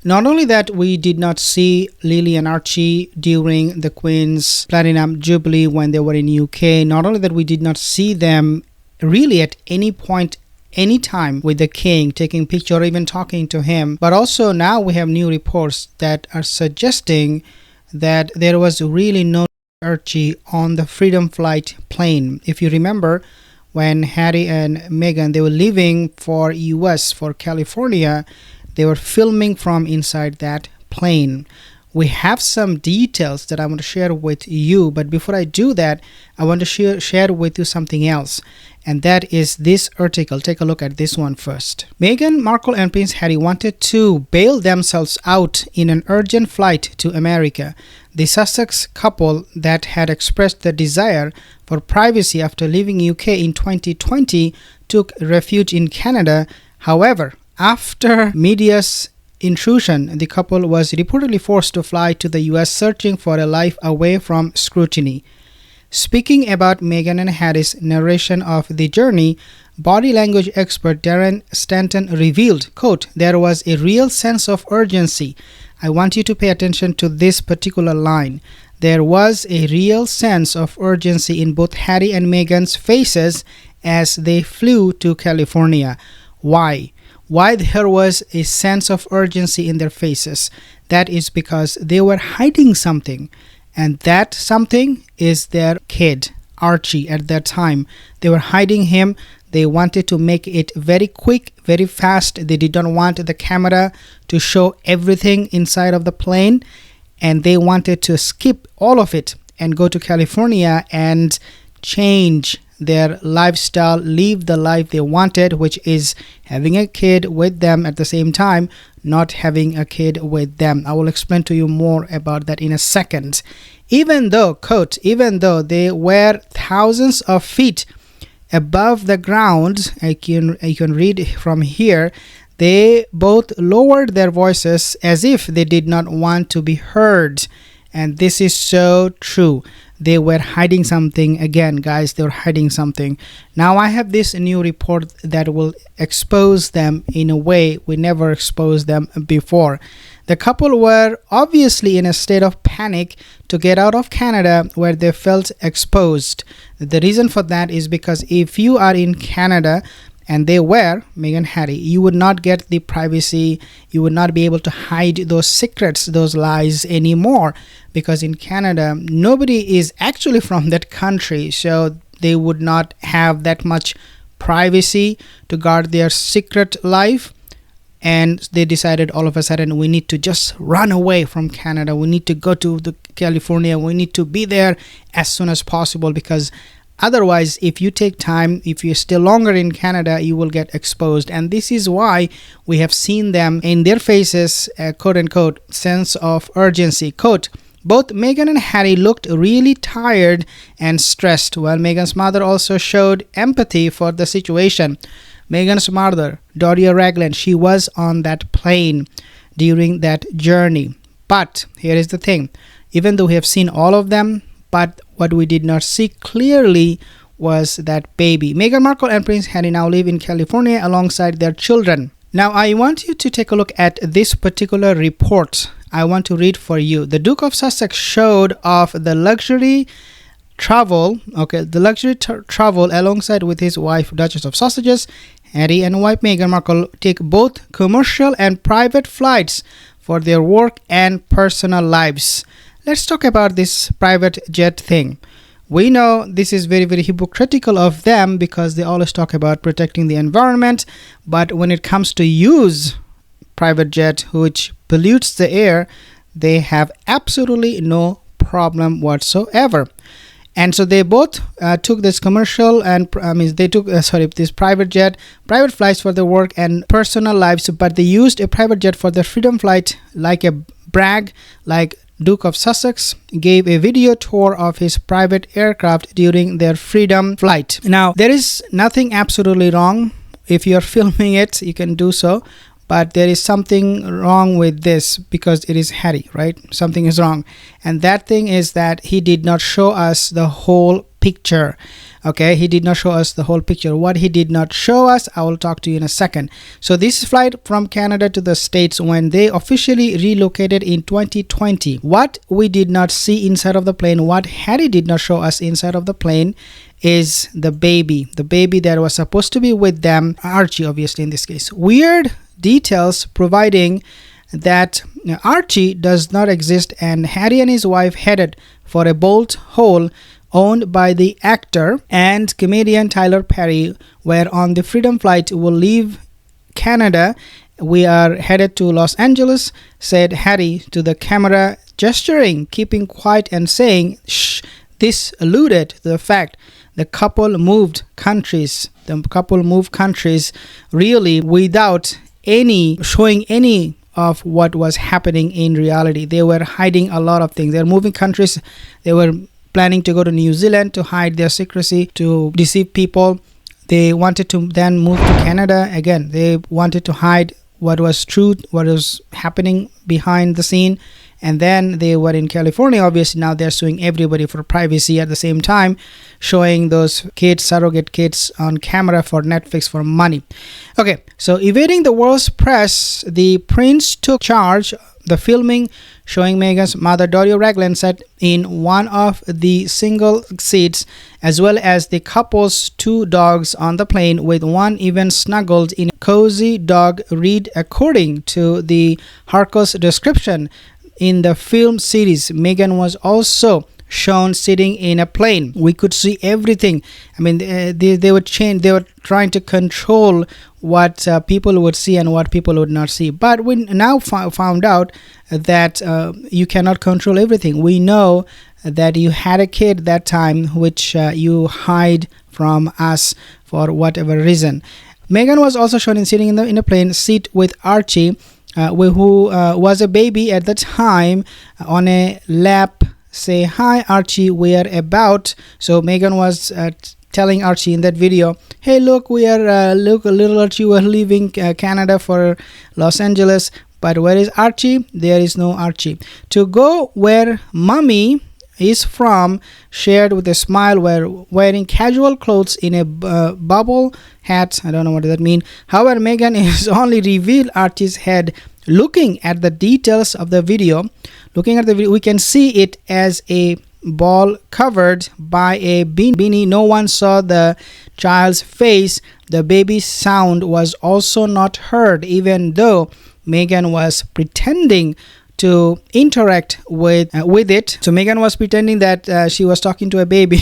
Not only that, we did not see Lily and Archie during the Queen's Platinum Jubilee when they were in UK. Not only that, we did not see them really at any point, any time with the king, taking picture or even talking to him. But also now we have new reports that are suggesting that there was really no Archie on the Freedom Flight plane. If you remember, when Harry and Meghan, they were leaving for US, for California, they were filming from inside that plane. We have some details that I want to share with you, but before I do that, I want to share with you something else, and that is this article. Take a look at this one first. Meghan Markle and Prince Harry wanted to bail themselves out in an urgent flight to America. The Sussex couple that had expressed the desire for privacy after leaving UK in 2020 took refuge in Canada. However, after media's intrusion, the couple was reportedly forced to fly to the US, searching for a life away from scrutiny. Speaking about Meghan and Harry's narration of the journey, body language expert Darren Stanton revealed, quote, "There was a real sense of urgency. I want you to pay attention to this particular line. There was a real sense of urgency in both Harry and Meghan's faces as they flew to California." Why? Why there was a sense of urgency in their faces? That is because they were hiding something, and that something is their kid, Archie. At that time, they were hiding him. They wanted to make it very quick, very fast. They did not want the camera to show everything inside of the plane, and they wanted to skip all of it and go to California and change their lifestyle, live the life they wanted, which is having a kid with them at the same time, not having a kid with them. I will explain to you more about that in a second. Even though, quote, even though they were thousands of feet above the ground, I can read from here, they both lowered their voices as if they did not want to be heard. And this is so true. They were hiding something. Again, guys, they were hiding something. Now I have this new report that will expose them in a way we never exposed them before. The couple were obviously in a state of panic to get out of Canada, where they felt exposed. The reason for that is because if you are in Canada, and they were, Meghan and Harry, you would not get the privacy, you would not be able to hide those secrets, those lies anymore, because in Canada, nobody is actually from that country, so they would not have that much privacy to guard their secret life. And they decided all of a sudden, we need to just run away from Canada, we need to go to the California, we need to be there as soon as possible, because otherwise, if you take time, if you stay longer in Canada, you will get exposed. And this is why we have seen them in their faces, quote unquote, sense of urgency. Quote, both Meghan and Harry looked really tired and stressed, while Meghan's mother also showed empathy for the situation. Meghan's mother, Doria Ragland, she was on that plane during that journey. But here is the thing, even though we have seen all of them, but what we did not see clearly was that baby. Meghan Markle and Prince Harry now live in California alongside their children. Now, I want you to take a look at this particular report. I want to read for you. The Duke of Sussex showed off the luxury travel, travel alongside with his wife, Duchess of Sussex. Harry and wife Meghan Markle take both commercial and private flights for their work and personal lives. Let's talk about this private jet thing. We know this is very, very hypocritical of them because they always talk about protecting the environment, but when it comes to use private jet, which pollutes the air, they have absolutely no problem whatsoever. And so they both took this commercial and this private jet, private flights for their work and personal lives, but they used a private jet for their freedom flight like a brag, like Duke of Sussex gave a video tour of his private aircraft during their freedom flight. Now, there is nothing absolutely wrong. If you're filming it, you can do so. But there is something wrong with this because it is Harry, right? Something is wrong. And that thing is that he did not show us the whole picture. Okay, he did not show us the whole picture. What he did not show us, I will talk to you in a second. So this flight from Canada to the States, when they officially relocated in 2020, what we did not see inside of the plane, what Harry did not show us inside of the plane, is the baby that was supposed to be with them, Archie obviously in this case. Weird details providing that Archie does not exist, and Harry and his wife headed for a bolt hole owned by the actor and comedian Tyler Perry, where on the Freedom flight will leave Canada. We are headed to Los Angeles, said Harry to the camera, gesturing, keeping quiet and saying, shh. This alluded to the fact the couple moved countries. The couple moved countries really without showing any of what was happening in reality. They were hiding a lot of things. They were moving countries. They were planning to go to New Zealand to hide their secrecy, to deceive people. They wanted to then move to Canada. Again, they wanted to hide what was truth, what was happening behind the scene. And then they were in California. Obviously, now they're suing everybody for privacy at the same time, showing those kids, surrogate kids, on camera for Netflix for money. Okay, so evading the world's press, the prince took charge. The filming showing Meghan's mother, Doria Ragland, sat in one of the single seats, as well as the couple's two dogs on the plane, with one even snuggled in a cozy dog read. According to the Harkos description, in the film series, Meghan was also shown sitting in a plane. We could see everything. I mean, they were trying to control what people would see and what people would not see. But we now found out that you cannot control everything. We know that you had a kid that time, which you hide from us for whatever reason. Meghan was also shown sitting in a plane seat with Archie, who was a baby at the time, on a lap. Say, hi Archie, we are about. So Meghan was telling Archie in that video, hey, look, we are little Archie, we're leaving Canada for Los Angeles, but where is Archie? There is no Archie. To go where mommy is from, shared with a smile, wearing casual clothes in a bubble hat. I don't know what that means. However, Meghan is only revealed Archie's head. Looking at the details of the video, we can see it as a ball covered by a beanie. No one saw the child's face. The baby's sound was also not heard, even though Meghan was pretending to interact with it. So Meghan was pretending that she was talking to a baby.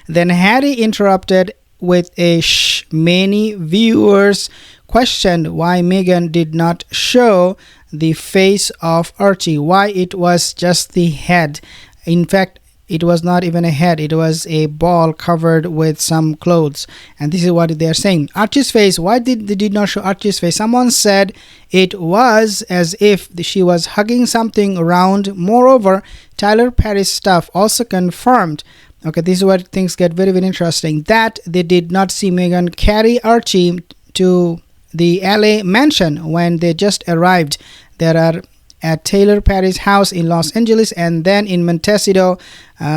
Then Harry interrupted with a shh. Many viewers questioned why Meghan did not show the face of Archie, why it was just the head. In fact, it was not even a head, it was a ball covered with some clothes. And this is what they are saying. Archie's face, why they did not show Archie's face? Someone said it was as if she was hugging something round. Moreover, Tyler Perry's staff also confirmed, okay, this is where things get very, very interesting, that they did not see Meghan carry Archie to the LA mansion when they just arrived. There are at Tyler Perry's house in Los Angeles, and then in Montecito,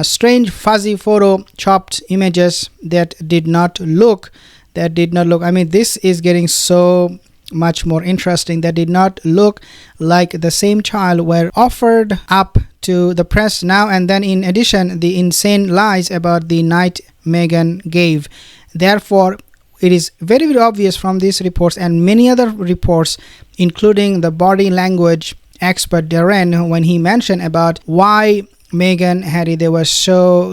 strange fuzzy photo chopped images that did not look. I mean, this is getting so much more interesting. That did not look like the same child were offered up to the press now. And then in addition, the insane lies about the night Meghan gave. Therefore, it is very, very obvious from these reports and many other reports, including the body language expert Darren, when he mentioned about why Meghan, Harry, they were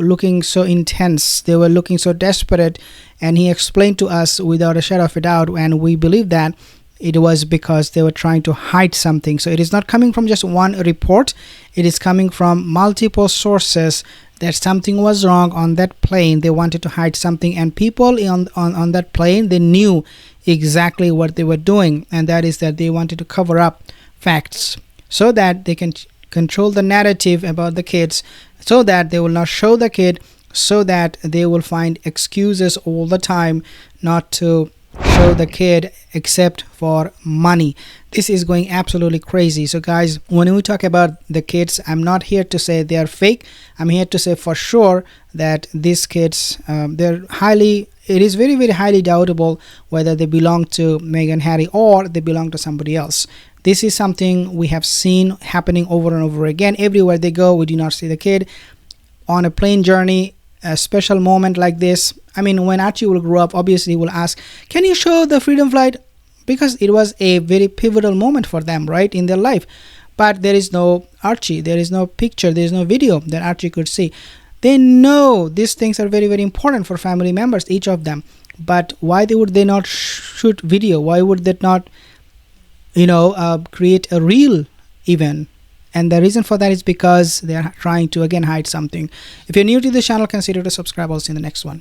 looking so intense, they were looking so desperate, and he explained to us without a shadow of a doubt, and we believe that it was because they were trying to hide something. So it is not coming from just one report, it is coming from multiple sources that something was wrong on that plane. They wanted to hide something, and people on that plane, they knew exactly what they were doing, and that is that they wanted to cover up facts so that they can control the narrative about the kids, so that they will not show the kid, so that they will find excuses all the time not to show the kid except for money. This is going absolutely crazy. So guys, when we talk about the kids, I'm not here to say they are fake. I'm here to say for sure that these kids, it is very, very highly doubtable whether they belong to Meghan, Harry, or they belong to somebody else. This is something we have seen happening over and over again. Everywhere they go, we do not see the kid. On a plane journey, a special moment like this, I mean, when Archie will grow up, obviously he will ask, can you show the freedom flight? Because it was a very pivotal moment for them, right, in their life. But there is no Archie, there is no picture, there is no video that Archie could see. They know these things are very, very important for family members, each of them. But why would they not shoot video? Why would they not, create a reel even? And the reason for that is because they are trying to again hide something. If you're new to the channel, consider to subscribe. I'll see you in the next one.